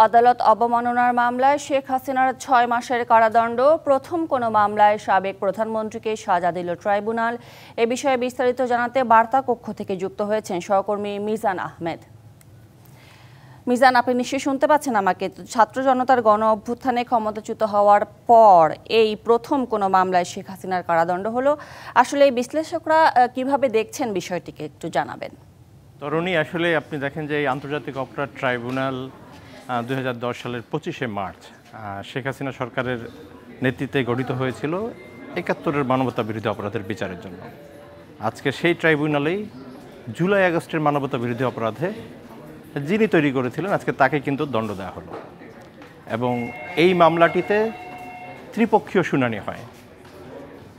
আদালত অবমাননার মামলায় শেখ হাসিনার ৬ মাসের কারাদণ্ড। প্রথম কোনো মামলায় সাবেক প্রধানমন্ত্রীকে সাজা দিল ট্রাইব্যুনাল। এ বিষয়ে বিস্তারিত জানাতে বার্তা কক্ষ থেকে যুক্ত হয়েছেন সহকর্মী মিজান আহমেদ। মিজান, আপনি নিশ্চয়ই শুনতে পাচ্ছেন আমাকে। ছাত্র জনতার গণ অভ্যুত্থানে ক্ষমতাচ্যুত হওয়ার পর এই প্রথম কোনো মামলায় শেখ হাসিনার কারাদণ্ড হলো। আসলে এই বিশ্লেষকরা কিভাবে দেখছেন বিষয়টিকে একটু জানাবেন। তরুণী, আসলে আপনি দেখেন যে এই আন্তর্জাতিক অপরাধ ট্রাইব্যুনাল 2010 সালের 25শে মার্চ শেখ হাসিনা সরকারের নেতৃত্বে গঠিত হয়েছিল 71-এর মানবতা বিরোধী অপরাধের বিচারের জন্য। আজকে সেই ট্রাইব্যুনালেই জুলাই আগস্টের মানবতা বিরোধী অপরাধে যিনি তৈরি করেছিলেন আজকে তাকে কিন্তু দণ্ড দেওয়া হলো। এবং এই মামলাটিতে ত্রিপক্ষীয় শুনানি হয়।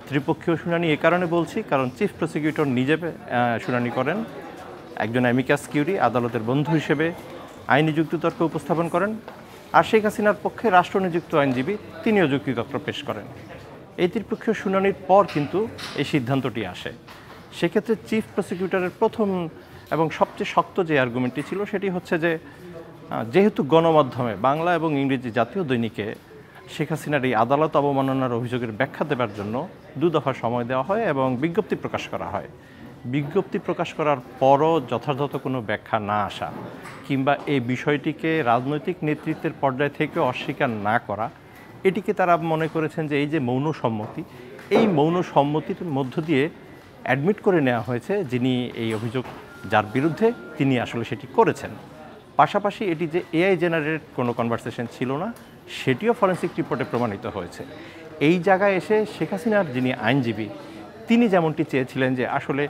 ত্রিপক্ষীয় শুনানি এ কারণে বলছি, কারণ চিফ প্রসিকিউটর নিজে শুনানি করেন, একজন অ্যামিকাস কিউরি আদালতের বন্ধু হিসেবে আইনি যুক্তিতর্ক উপস্থাপন করেন, আর শেখ হাসিনার পক্ষে রাষ্ট্রনিযুক্ত আইনজীবী তিনিও যুক্তিতর্ক পেশ করেন। এই ত্রিপক্ষীয় শুনানির পর কিন্তু এই সিদ্ধান্তটি আসে। সেক্ষেত্রে চিফ প্রসিকিউটরের প্রথম এবং সবচেয়ে শক্ত যে আর্গুমেন্টটি ছিল সেটি হচ্ছে যে যেহেতু গণমাধ্যমে বাংলা এবং ইংরেজি জাতীয় দৈনিকে শেখ হাসিনার এই আদালত অবমাননার অভিযোগের ব্যাখ্যা দেওয়ার জন্য 2 দফা সময় দেওয়া হয় এবং বিজ্ঞপ্তি প্রকাশ করা হয়। বিজ্ঞপ্তি প্রকাশ করার পরও যথাযথ কোনো ব্যাখ্যা না আসা কিংবা এই বিষয়টিকে রাজনৈতিক নেতৃত্বের পর্যায় থেকে অস্বীকার না করা, এটিকে তারা মনে করেছেন যে এই যে মৌন সম্মতি, এই মৌন সম্মতির মধ্য দিয়ে অ্যাডমিট করে নেওয়া হয়েছে যিনি এই অভিযোগ যার বিরুদ্ধে তিনি আসলে সেটি করেছেন। পাশাপাশি এটি যে এআই জেনারেটেড কোনো কনভারসেশন ছিল না সেটিও ফরেন্সিক রিপোর্টে প্রমাণিত হয়েছে। এই জায়গায় এসে শেখ হাসিনার যিনি আইনজীবী তিনি যেমনটি চেয়েছিলেন যে আসলে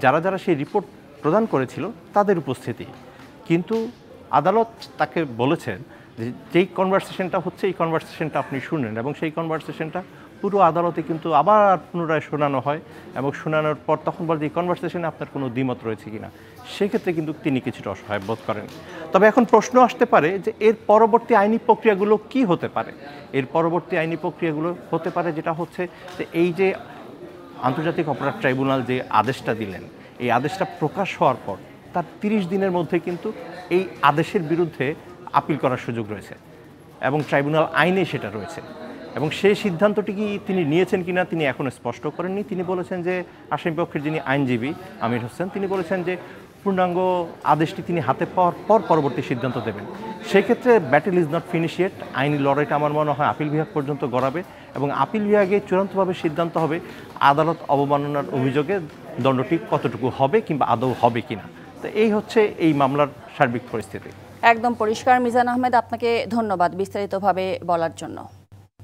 যারা যারা সেই রিপোর্ট প্রদান করেছিল তাদের উপস্থিতি, কিন্তু আদালত তাকে বলেছেন যে যেই কনভারসেশনটা হচ্ছে এই কনভারসেশনটা আপনি শুনেন, এবং সেই কনভারসেশনটা পুরো আদালতে কিন্তু আবার পুনরায় শোনানো হয় এবং শোনানোর পর তখন বলে যে এই কনভারসেশনে আপনার কোনো দ্বিমত রয়েছে কিনা। সেক্ষেত্রে কিন্তু তিনি কিছুটা অসহায় বোধ করেন। তবে এখন প্রশ্ন আসতে পারে যে এর পরবর্তী আইনি প্রক্রিয়াগুলো কি হতে পারে। এর পরবর্তী আইনি প্রক্রিয়াগুলো হতে পারে যেটা হচ্ছে যে এই যে আন্তর্জাতিক অপরাধ ট্রাইব্যুনাল যে আদেশটা দিলেন, এই আদেশটা প্রকাশ হওয়ার পর তার 30 দিনের মধ্যে কিন্তু এই আদেশের বিরুদ্ধে আপিল করার সুযোগ রয়েছে এবং ট্রাইব্যুনাল আইনে সেটা রয়েছে। এবং সেই সিদ্ধান্তটি কি তিনি নিয়েছেন কিনা তিনি এখনও স্পষ্ট করেননি। তিনি বলেছেন যে আসামিপক্ষের যিনি আইনজীবী আমির হোসেন তিনি বলেছেন যে পূর্ণাঙ্গ আদেশটি তিনি হাতে পাওয়ার পর পরবর্তী সিদ্ধান্ত দেবেন। সেই ক্ষেত্রে battle is not finish yet. আইনি লড়াইটা আমার মনে হয় আপিল বিভাগ পর্যন্ত গড়াবে এবং আপিল বিভাগে চূড়ান্তভাবে সিদ্ধান্ত হবে আদালত অবমাননার অভিযোগে দণ্ডটি কতটুকু হবে কিংবা আদৌ হবে কিনা। তো এই হচ্ছে এই মামলার সার্বিক পরিস্থিতি। একদম পরিষ্কার। মিজান আহমেদ, আপনাকে ধন্যবাদ বিস্তারিতভাবে বলার জন্য।